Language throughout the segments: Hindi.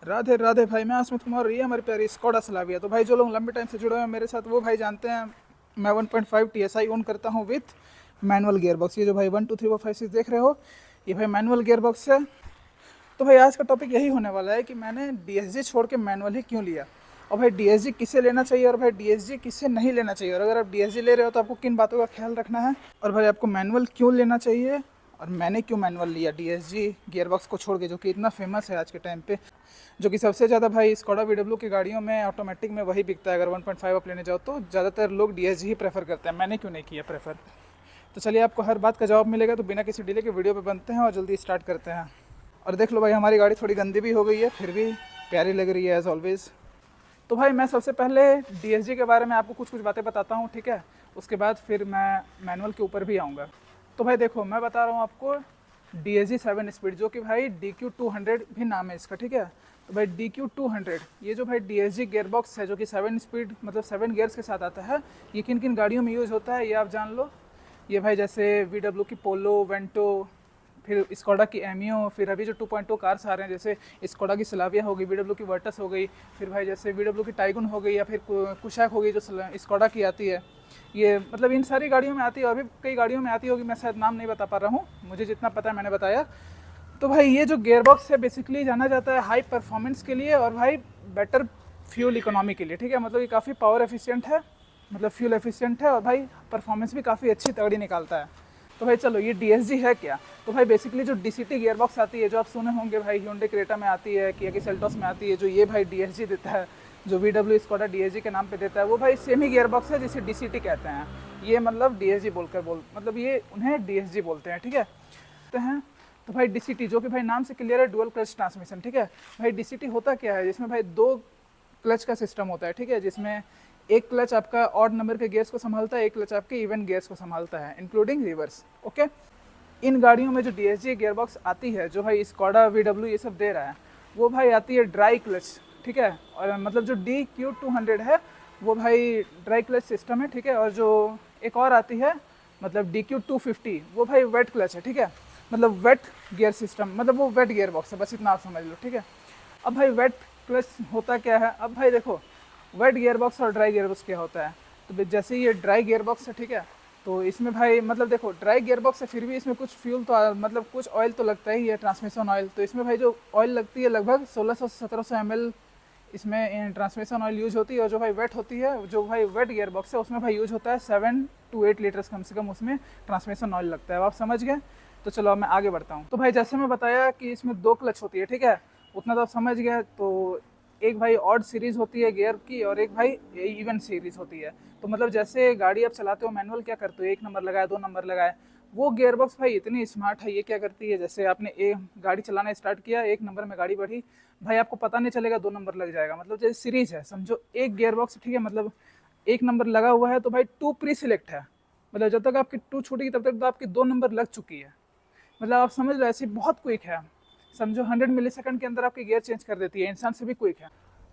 राधे राधे भाई, मैं आसमत कुमार, रही है हमारी प्यारी स्कॉडा सलाविया। तो भाई जो लोग लंबे टाइम से जुड़े हुए हैं मेरे साथ वो भाई जानते हैं मैं 1.5 TSI ओन करता हूँ विथ मैनुअल गियर बॉक्स। ये जो भाई 1 2 3 4 5 6 देख रहे हो ये भाई मैनुअल गियर बॉक्स है। तो भाई आज का टॉपिक यही होने वाला है कि मैंने DSG छोड़ के मैनुअल ही क्यों लिया, और भाई DSG किसे लेना चाहिए और भाई DSG किसे नहीं लेना चाहिए, और अगर आप DSG ले रहे हो तो आपको किन बातों का ख्याल रखना है, और भाई आपको मैनुअल क्यों लेना चाहिए और मैंने क्यों मैनुअल लिया DSG गियरबॉक्स को छोड़ के, जो कि इतना फेमस है आज के टाइम पे, जो कि सबसे ज़्यादा भाई स्कोडा VW की गाड़ियों में ऑटोमेटिक में वही बिकता है। अगर 1.5 आप लेने जाओ तो ज़्यादातर लोग DSG ही प्रेफर करते हैं, मैंने क्यों नहीं किया प्रेफर। तो चलिए आपको हर बात का जवाब मिलेगा, तो बिना किसी डिले के वीडियो पे बनते हैं और जल्दी स्टार्ट करते हैं। और देख लो भाई हमारी गाड़ी थोड़ी गंदी भी हो गई है, फिर भी प्यारी लग रही है एज़ ऑलवेज़। तो भाई मैं सबसे पहले DSG के बारे में आपको कुछ कुछ बातें बताता हूँ, ठीक है। उसके बाद फिर मैं मैनुअल के ऊपर भी आऊँगा। तो भाई देखो मैं बता रहा हूँ आपको DSG 7 स्पीड, जो कि भाई DQ200 भी नाम है इसका, ठीक है। तो भाई DQ200 ये जो भाई DSG गियरबॉक्स है, जो कि 7 स्पीड मतलब 7 गियर्स के साथ आता है, ये किन किन गाड़ियों में यूज़ होता है ये आप जान लो। ये भाई जैसे VW की पोलो, वेंटो, फिर स्कोडा की एमियो, फिर अभी जो 2.2 कार्स आ रहे हैं जैसे स्कोडा की सलाविया हो गई, VW की वर्टस हो गई, फिर भाई जैसे VW की टाइगुन हो गई, या फिर कुशैक हो गई जो स्कोडा की आती है। ये मतलब इन सारी गाड़ियों में आती है, और भी कई गाड़ियों में आती होगी, मैं शायद नाम नहीं बता पा रहा हूँ, मुझे जितना पता है मैंने बताया। तो भाई ये जो गियरबॉक्स है बेसिकली जाना जाता है हाई परफॉर्मेंस के लिए और भाई बेटर फ्यूल इकोनॉमी के लिए, ठीक है। मतलब ये काफ़ी पावर एफिशिएंट है, मतलब फ्यूल एफिशिएंट है, और भाई परफॉर्मेंस भी काफ़ी अच्छी तगड़ी निकालता है। तो भाई चलो ये DSG है क्या। तो भाई बेसिकली जो DCT गियरबॉक्स आती है, जो आप सुने होंगे भाई Hyundai क्रेटा में आती है, किया की सेल्टोस में आती है, जो ये भाई DSG देता है, जो VW स्कोडा DSG के नाम पे देता है, वो भाई सेम ही गियरबॉक्स है जिसे DCT कहते हैं। ये मतलब DSG मतलब ये उन्हें DSG बोलते हैं, ठीक है। तो हैं तो भाई DCT जो कि भाई नाम से क्लियर है, डुअल क्लच ट्रांसमिशन, ठीक है। भाई DCT होता क्या है, जिसमें भाई दो क्लच का सिस्टम होता है, ठीक है, जिसमें एक क्लच आपका ऑड नंबर के गियर्स को संभालता है, एक क्लच आपके इवन गियर्स को संभालता है इंक्लूडिंग रिवर्स, ओके। इन गाड़ियों में जो DSG गियरबॉक्स आती है, जो भाई स्कोडा VW ये सब दे रहा है, वो भाई आती है ड्राई क्लच, ठीक है। और मतलब जो DQ200 है वो भाई ड्राई क्लच सिस्टम है, ठीक है। और जो एक और आती है मतलब DQ250 वो भाई वेट क्लच है, ठीक है। मतलब वेट गियर सिस्टम, मतलब वो वेट गियर बॉक्स है, बस इतना आप समझ लो, ठीक है। अब भाई वेट क्लच होता क्या है, अब भाई देखो वेट गियर बॉक्स और ड्राई गियर बॉक्स क्या होता है। तो जैसे ये ड्राई गियर बॉक्स है, ठीक है, तो इसमें भाई मतलब देखो ड्राई गियर बॉक्स है, फिर भी इसमें कुछ फ्यूल तो मतलब कुछ ऑयल तो लगता ही है, ट्रांसमिशन ऑयल। तो इसमें भाई जो ऑयल लगती है लगभग 1600 से 1700 ml इसमें ट्रांसमिशन ऑयल यूज होती है। और जो भाई वेट होती है, जो भाई वेट गियर बॉक्स है, उसमें भाई यूज होता है 7 to 8 लीटर्स कम से कम उसमें ट्रांसमिशन ऑयल लगता है। अब आप समझ गए। तो चलो अब मैं आगे बढ़ता हूँ। तो भाई जैसे मैं बताया कि इसमें दो क्लच होती है, ठीक है, उतना तो आप समझ गए। तो एक भाई ऑड सीरीज होती है गियर की, और एक भाई इवन सीरीज होती है। तो मतलब जैसे गाड़ी आप चलाते हो मैनुअल क्या करते हो, एक नंबर लगाए, दो नंबर लगाए, वो गियर बॉक्स भाई इतनी स्मार्ट है, ये क्या करती है, जैसे आपने एक गाड़ी चलाना स्टार्ट किया, एक नंबर में गाड़ी बढ़ी, भाई आपको पता नहीं चलेगा दो नंबर लग जाएगा। मतलब जैसे सीरीज है समझो, एक गियर बॉक्स, ठीक है, मतलब एक नंबर लगा हुआ है तो भाई 2 प्री सिलेक्ट है, मतलब जब तक आपकी 2 छूटेगी तब तक तो आपकी 2 नंबर लग चुकी है। मतलब आप समझ लो ऐसी बहुत क्विक है, समझो 100 मिलीसेकंड के अंदर आपकी गियर चेंज कर देती है, इंसान से भी क्विक है।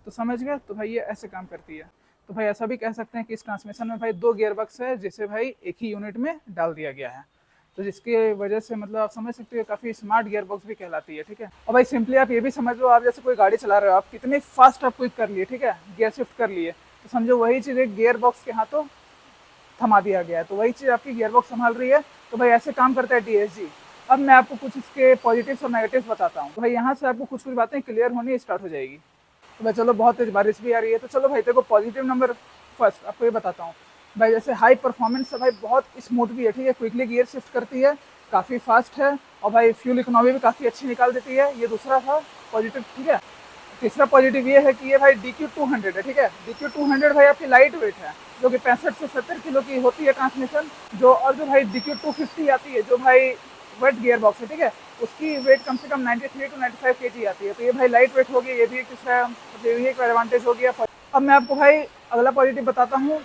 तो समझ गए। तो भाई ये ऐसे काम करती है। तो भाई ऐसा भी कह सकते हैं कि इस ट्रांसमिशन में भाई दो गियर बॉक्स है, जिसे भाई एक ही यूनिट में डाल दिया गया है। तो जिसकी वजह से मतलब आप समझ सकते हो काफ़ी स्मार्ट गियर बॉक्स भी कहलाती है, ठीक है। और भाई सिंपली आप ये भी समझ लो, आप जैसे कोई गाड़ी चला रहे हो, आप कितनी फास्ट आप क्विक कर लिए, ठीक है, गियर शिफ्ट कर लिए, तो समझो वही चीज़ एक गियर बॉक्स के हाथों थमा दिया गया है, तो वही चीज़ आपकी गियर बॉक्स संभाल रही है। तो भाई ऐसे काम करता है DSG। अब मैं आपको कुछ इसके पॉजिटिव्स और नेगेटिव्स बताता हूँ। तो भाई यहाँ से आपको कुछ कुछ बातें क्लियर होनी स्टार्ट हो जाएगी। तो भाई चलो बहुत तेज बारिश भी आ रही है, तो चलो भाई देखो पॉजिटिव नंबर फर्स्ट आपको ये बताता हूँ। भाई जैसे हाई परफॉर्मेंस है, भाई बहुत स्मूथ भी है, ठीक है, क्विकली गियर शिफ्ट करती है, काफ़ी फास्ट है, और भाई फ्यूल इकोनॉमी भी काफ़ी अच्छी निकाल देती है। ये दूसरा था पॉजिटिव, ठीक है। तीसरा पॉजिटिव ये है कि ये भाई DQ200 है, ठीक है। DQ200 भाई आपकी लाइट वेट है, जो कि 65 से 70 किलो की होती है ट्रांसमिशन जो। और जो भाई DQ250 आती है, जो भाई वेट गियर बॉक्स है, ठीक है, उसकी वेट कम से कम 93 to 95 kg आती है। तो ये भाई लाइट वेट हो गया, ये भी एक तीसरा मतलब ये भी एक एडवांटेज हो गया। अब मैं आपको भाई अगला पॉजिटिव बताता हूँ।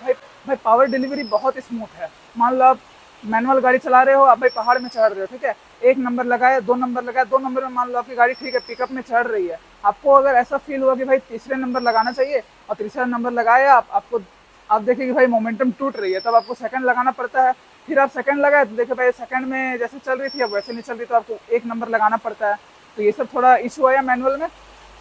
भाई पावर डिलीवरी बहुत स्मूथ है। मान लो आप मैनुअल गाड़ी चला रहे हो, आप भाई पहाड़ में चढ़ रहे हो, ठीक है, एक नंबर लगाए, दो नंबर लगाए, दो नंबर में मान लो आपकी गाड़ी ठीक है पिकअप में चढ़ रही है, आपको अगर ऐसा फील हुआ कि भाई तीसरे नंबर लगाना चाहिए, और तीसरा नंबर लगाया आप देखिए कि भाई मोमेंटम टूट रही है, तब आपको सेकंड लगाना पड़ता है। फिर आप सेकंड लगाए तो देखिए भाई सेकंड में जैसे चल रही थी अब वैसे नहीं चल रही, तो आपको एक नंबर लगाना पड़ता है। तो ये सब थोड़ा इशू आया मैनुअल में।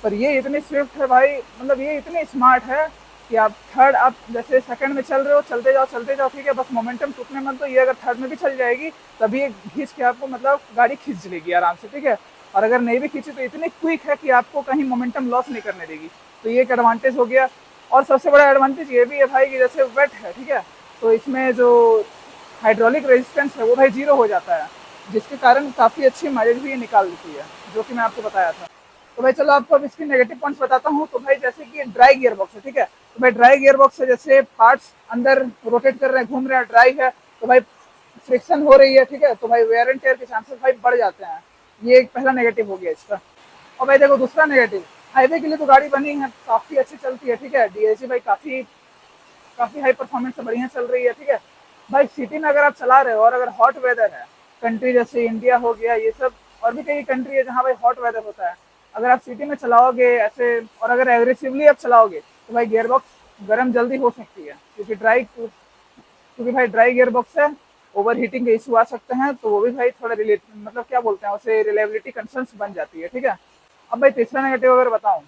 पर ये इतनी स्विफ्ट है भाई, मतलब ये इतनी स्मार्ट है कि आप थर्ड, आप जैसे सेकंड में चल रहे हो, चलते जाओ ठीक है, बस मोमेंटम टूटने मत दो। ये अगर थर्ड में भी चल जाएगी तभी ये खींच के आपको मतलब गाड़ी खींच लेगी आराम से, ठीक है। और अगर नहीं भी खींची तो इतनी क्विक है कि आपको कहीं मोमेंटम लॉस नहीं करने देगी। तो ये एक एडवांटेज हो गया। और सबसे बड़ा एडवांटेज ये भी है भाई कि जैसे वेट है, ठीक है, तो इसमें जो हाइड्रोलिक रेजिस्टेंस है वो भाई जीरो हो जाता है, जिसके कारण काफ़ी अच्छी माइलेज भी ये निकाल देती है, जो कि मैं आपको बताया था। तो भाई चलो आपको अब इसकी नेगेटिव पॉइंट्स बताता हूँ। तो भाई जैसे कि ड्राई गियर बॉक्स है, ठीक है, तो भाई ड्राई गियर बॉक्स है, जैसे पार्ट्स अंदर रोटेट कर रहे हैं, घूम रहे हैं, ड्राई है, तो भाई फ्रिक्शन हो रही है, ठीक है, तो भाई वेयर एंड टेयर के चांसेस भाई बढ़ जाते हैं। ये एक पहला नेगेटिव हो गया इसका। और भाई देखो दूसरा नेगेटिव, हाईवे के लिए तो गाड़ी बनी है, काफ़ी अच्छी चलती है, ठीक है, डीएसजी भाई काफ़ी काफ़ी हाई परफॉर्मेंस से बढ़िया चल रही है, ठीक है। भाई सिटी में अगर आप चला रहे हो और अगर हॉट वेदर है, कंट्री जैसे इंडिया हो गया ये सब, और भी कई कंट्री है जहाँ भाई हॉट वेदर होता है, अगर आप सिटी में चलाओगे ऐसे और अगर एग्रेसिवली आप चलाओगे तो भाई गियर बॉक्स गर्म जल्दी हो सकती है, क्योंकि भाई ड्राई गियर बॉक्स है, ओवर हीटिंग के इशू आ सकते हैं, तो वो भी भाई थोड़ा रिलेट मतलब क्या बोलते हैं उसे, रिलेबिलिटी कंसर्न्स बन जाती है, ठीक है। अब भाई तीसरा नेगेटिव अगर बताऊँ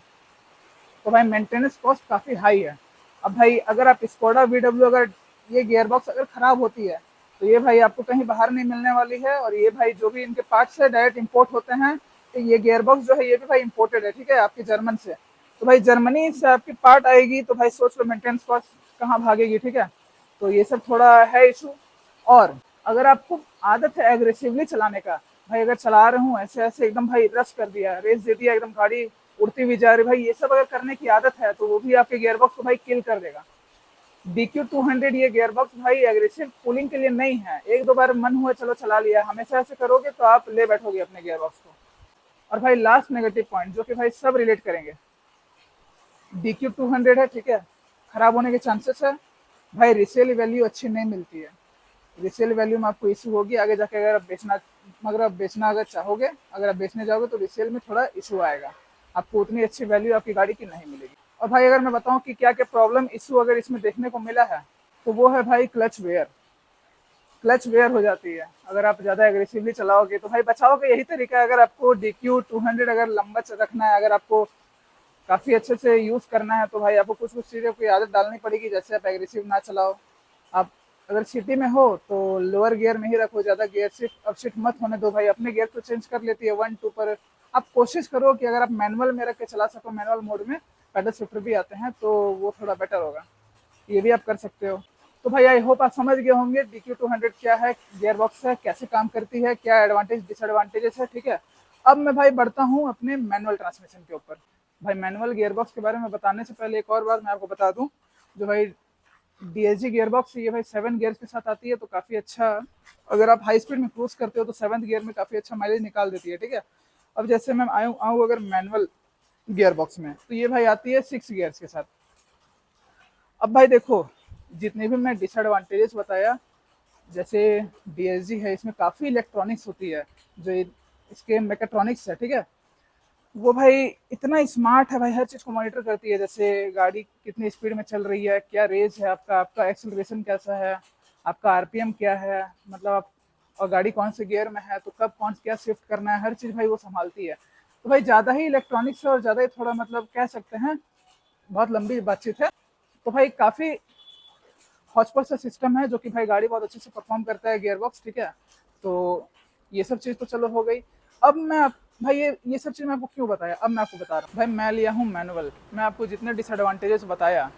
तो भाई मेंटेनेंस कॉस्ट काफ़ी हाई है। अब भाई अगर आप स्कोडा वीडब्ल्यू, अगर ये गियर बॉक्स अगर ख़राब होती है तो ये भाई आपको कहीं बाहर नहीं मिलने वाली है, और ये भाई जो भी इनके पार्ट्स है डायरेक्ट इंपोर्ट होते हैं। तो ये गियर बॉक्स जो है ये भी भाई इंपोर्टेड है, ठीक है, आपके जर्मन से। तो भाई जर्मनी से आपकी पार्ट आएगी तो भाई सोच लो मेंटेनेंस कॉस्ट कहाँ भागेगी, ठीक है। तो ये सब थोड़ा है इशू। और अगर आपको आदत है एग्रेसिवली चलाने का, भाई अगर चला रहे हूँ ऐसे ऐसे एकदम भाई रश कर दिया, रेस दे दिया, एकदम गाड़ी उड़ती हुई जा रही, भाई ये सब अगर करने की आदत है तो वो भी आपके गियर बॉक्स को भाई किल कर देगा। DQ200 ये गियर बॉक्स भाई एग्रेसिव पुलिंग के लिए नहीं है, एक दो बार मन हुआ चलो चला लिया, हमेशा ऐसे करोगे तो आप ले बैठोगे अपने गियर बॉक्स को। और भाई लास्ट नेगेटिव पॉइंट जो कि भाई सब रिलेट करेंगे, DQ200 है, ठीक है, खराब होने के चांसेस है, भाई रिसेल वैल्यू अच्छी नहीं मिलती है। रिसेल वैल्यू में आपको इशू होगी आगे जाके, अगर आप बेचना अगर चाहोगे, अगर आप बेचने जाओगे तो रिसेल में थोड़ा इशू आएगा, आपको उतनी अच्छी वैल्यू आपकी गाड़ी की नहीं मिलेगी। और भाई अगर मैं बताऊं कि क्या क्या प्रॉब्लम इशू अगर इसमें देखने को मिला है, तो वो है भाई क्लच वेयर हो जाती है अगर आप ज़्यादा एग्रेसिवली चलाओगे। तो भाई बचाव का यही तरीका है, अगर आपको DQ200 अगर लंबा रखना है, अगर आपको काफ़ी अच्छे से यूज़ करना है, तो भाई आपको कुछ कुछ चीज़ों की आदत डालनी पड़ेगी, जैसे आप एग्रेसिव ना चलाओ। आप अगर सिटी में हो तो लोअर गियर में ही रखो, ज़्यादा गियर शिफ्ट मत होने दो, भाई अपने गियर तो चेंज कर लेती है 1 2 पर। आप कोशिश करो कि अगर आप मैनुअल में रख के चला सको, मैनुअल मोड में पैडल शिफ्टर भी आते हैं, तो वो थोड़ा बेटर होगा, ये भी आप कर सकते हो। तो भाई आई होप आप समझ गए होंगे DQ200 क्या है, गियर बॉक्स है, कैसे काम करती है, क्या एडवांटेज डिसएडवांटेजेस है, ठीक है। अब मैं भाई बढ़ता हूँ अपने मैनुअल ट्रांसमिशन के ऊपर। भाई मैनुअल गियर बॉक्स के बारे में बताने से पहले एक और बात मैं आपको बता दूं, जो भाई DSG गियर बॉक्स ये भाई 7 गियर्स के साथ आती है, तो काफ़ी अच्छा, अगर आप हाई स्पीड में क्रूज करते हो तो 7th गियर में काफ़ी अच्छा माइलेज निकाल देती है, ठीक है। अब जैसे मैं आऊँ अगर मैनुअल गियर बॉक्स में, तो ये भाई आती है 6 गियर्स के साथ। अब भाई देखो, जितने भी मैं डिसएडवांटेजेस बताया, जैसे DSG है इसमें काफ़ी इलेक्ट्रॉनिक्स होती है, जो इसके मैकेट्रॉनिक्स है, ठीक है, वो भाई इतना स्मार्ट है भाई, हर चीज़ को मॉनिटर करती है, जैसे गाड़ी कितनी स्पीड में चल रही है, क्या रेस है आपका, आपका एक्सेलरेशन कैसा है, आपका आरपीएम क्या है, मतलब आप, और गाड़ी कौन से गियर में है, तो कब कौन क्या शिफ्ट करना है, हर चीज़ भाई वो संभालती है। तो भाई ज़्यादा ही इलेक्ट्रॉनिक्स है और ज़्यादा ही थोड़ा मतलब कह सकते हैं, बहुत लंबी बातचीत है। तो भाई काफ़ी हॉचपॉच सा सिस्टम है, जो कि भाई गाड़ी बहुत अच्छे से परफॉर्म करता है गियर बॉक्स, ठीक है। तो ये सब चीज़ तो चलो हो गई। अब मैं भाई ये सब चीज़ मैं आपको क्यों बताया, अब मैं आपको बता रहा हूँ। भाई मैं लिया हूँ मैनुअल, मैं आपको जितने डिसएडवांटेजेस बताया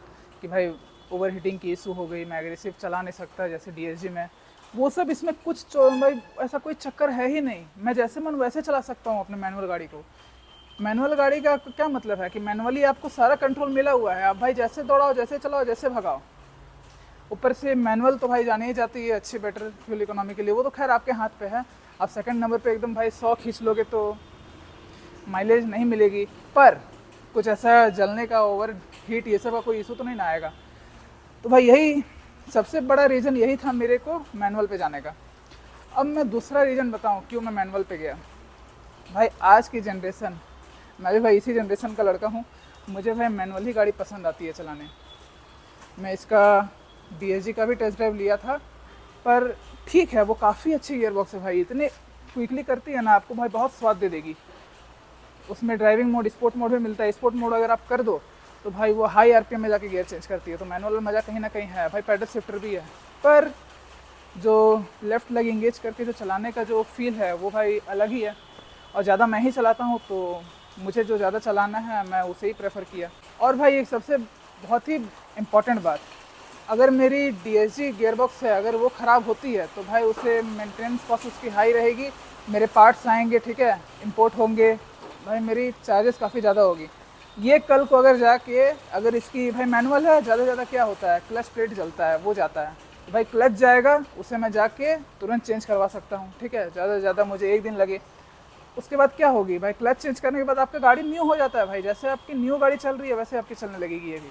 कि भाई ओवर हीटिंग की इशू हो गई, मैं एग्रेसिव चला नहीं सकता जैसे DSG में, वो सब इसमें कुछ भाई ऐसा कोई चक्कर है ही नहीं, मैं जैसे मन वैसे चला सकता हूँ अपने मैनुअल गाड़ी को। मैनुअल गाड़ी का क्या मतलब है कि मैनुअली आपको सारा कंट्रोल मिला हुआ है, आप भाई जैसे दौड़ाओ, जैसे चलाओ, जैसे भगाओ। ऊपर से मैनुअल तो भाई जाने ही जाती है अच्छी बेटर फ्यूल इकोनॉमी के लिए, वो तो खैर आपके हाथ पे है। आप सेकंड नंबर पे एकदम भाई 100 खींच लोगे तो माइलेज नहीं मिलेगी, पर कुछ ऐसा जलने का, ओवर हीट ये सब का कोई इशू तो नहीं ना आएगा। तो भाई यही सबसे बड़ा रीज़न यही था मेरे को मैनुअल पे जाने का। अब मैं दूसरा रीज़न बताऊँ क्यों मैं मैनुअल पे गया। भाई आज की जनरेशन, मैं भी भाई इसी जनरेशन का लड़का हूँ, मुझे भाई मैनुअल ही गाड़ी पसंद आती है चलाने। मैं इसका DSG का भी टेस्ट ड्राइव लिया था, पर ठीक है वो काफ़ी अच्छी गियर बॉक्स है भाई, इतने क्विकली करती है ना, आपको भाई बहुत स्वाद दे देगी। उसमें ड्राइविंग मोड, स्पोर्ट मोड भी मिलता है। स्पोर्ट मोड अगर आप कर दो तो भाई वो हाई आरपीएम में जाके गियर चेंज करती है। तो मैनुअल में मज़ा कहीं ना कहीं है भाई, पैडल शिफ्टर भी है, पर जो लेफ़्ट लेग इंगेज करके जो चलाने का जो फील है वो भाई अलग ही है। और ज़्यादा मैं ही चलाता हूँ तो मुझे जो ज़्यादा चलाना है मैं उसे ही प्रेफर किया। और भाई एक सबसे बहुत ही इम्पॉर्टेंट बात, अगर मेरी DSG गियरबॉक्स है अगर वो ख़राब होती है तो भाई उसे मेंटेनेंस कॉस्ट उसकी हाई रहेगी, मेरे पार्ट्स आएंगे, ठीक है, इंपोर्ट होंगे, भाई मेरी चार्जेस काफ़ी ज़्यादा होगी। ये कल को अगर जाके अगर इसकी भाई मैनुअल है, ज़्यादा से ज़्यादा क्या होता है, क्लच प्लेट जलता है, वो जाता है, तो भाई क्लच जाएगा, उसे मैं जाके तुरंत चेंज करवा सकता हूँ, ठीक है, ज़्यादा से ज़्यादा मुझे 1 दिन लगे। उसके बाद क्या होगी भाई, क्लच चेंज करने के बाद आपका गाड़ी न्यू हो जाता है भाई, जैसे आपकी न्यू गाड़ी चल रही है वैसे आपकी चलने लगेगी ये भी।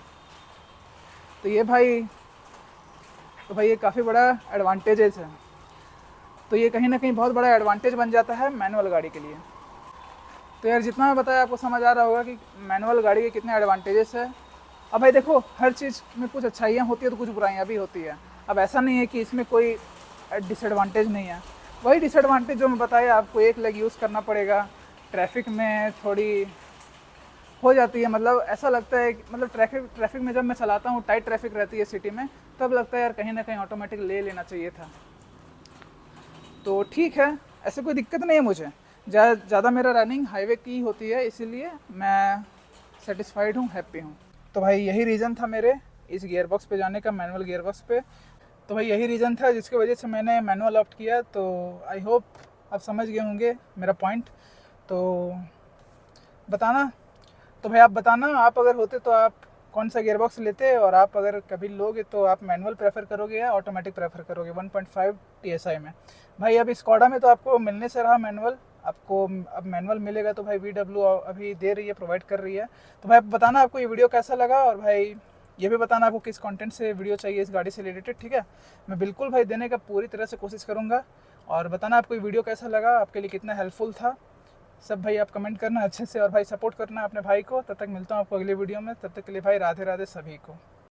तो ये भाई ये काफ़ी बड़ा एडवांटेजेस है। तो ये कहीं ना कहीं बहुत बड़ा एडवांटेज बन जाता है मैनुअल गाड़ी के लिए। तो यार जितना मैं बताया आपको समझ आ रहा होगा कि मैनुअल गाड़ी के कितने एडवांटेजेस है। अब भाई देखो, हर चीज़ में कुछ अच्छाइयाँ होती है तो कुछ बुराइयाँ भी होती है। अब ऐसा नहीं है कि इसमें कोई डिसएडवांटेज नहीं है। वही डिसएडवांटेज जो मैं बताया, आपको एक लेग यूज़ करना पड़ेगा, ट्रैफिक में थोड़ी हो जाती है, मतलब ऐसा लगता है मतलब ट्रैफिक में जब मैं चलाता हूँ, टाइट ट्रैफिक रहती है सिटी में, तब लगता है यार कहीं ना कहीं ऑटोमेटिक ले लेना चाहिए था। तो ठीक है, ऐसे कोई दिक्कत नहीं है मुझे, ज़्यादा मेरा रनिंग हाईवे की होती है, इसीलिए मैं सेटिस्फाइड हूँ, हैप्पी हूँ। तो भाई यही रीज़न था मेरे इस गियरबॉक्स पे जाने का, मैनुअल गियरबॉक्स पे। तो भाई यही रीज़न था जिसकी वजह से मैंने मैनुअल ऑप्ट किया। तो आई होप आप समझ गए होंगे मेरा पॉइंट। तो बताना, तो भाई आप बताना, आप अगर होते तो आप कौन सा गियरबॉक्स लेते, और आप अगर कभी लोगे तो आप मैनुअल प्रेफर करोगे या ऑटोमेटिक प्रेफर करोगे 1.5 TSI में। भाई अब स्कॉडा में तो आपको मिलने से रहा मैनुअल, आपको अब मैनुअल मिलेगा, तो भाई VW अभी दे रही है, प्रोवाइड कर रही है। तो भाई बताना आपको ये वीडियो कैसा लगा, और भाई ये भी बताना आपको किस कंटेंट से वीडियो चाहिए इस गाड़ी से रिलेटेड, ठीक है। मैं बिल्कुल भाई देने का पूरी तरह से कोशिश करूँगा। और बताना आपको ये वीडियो कैसा लगा, आपके लिए कितना हेल्पफुल था, सब भाई आप कमेंट करना अच्छे से, और भाई सपोर्ट करना अपने भाई को। तब तक मिलता हूँ आपको अगले वीडियो में, तब तक के लिए भाई राधे राधे सभी को।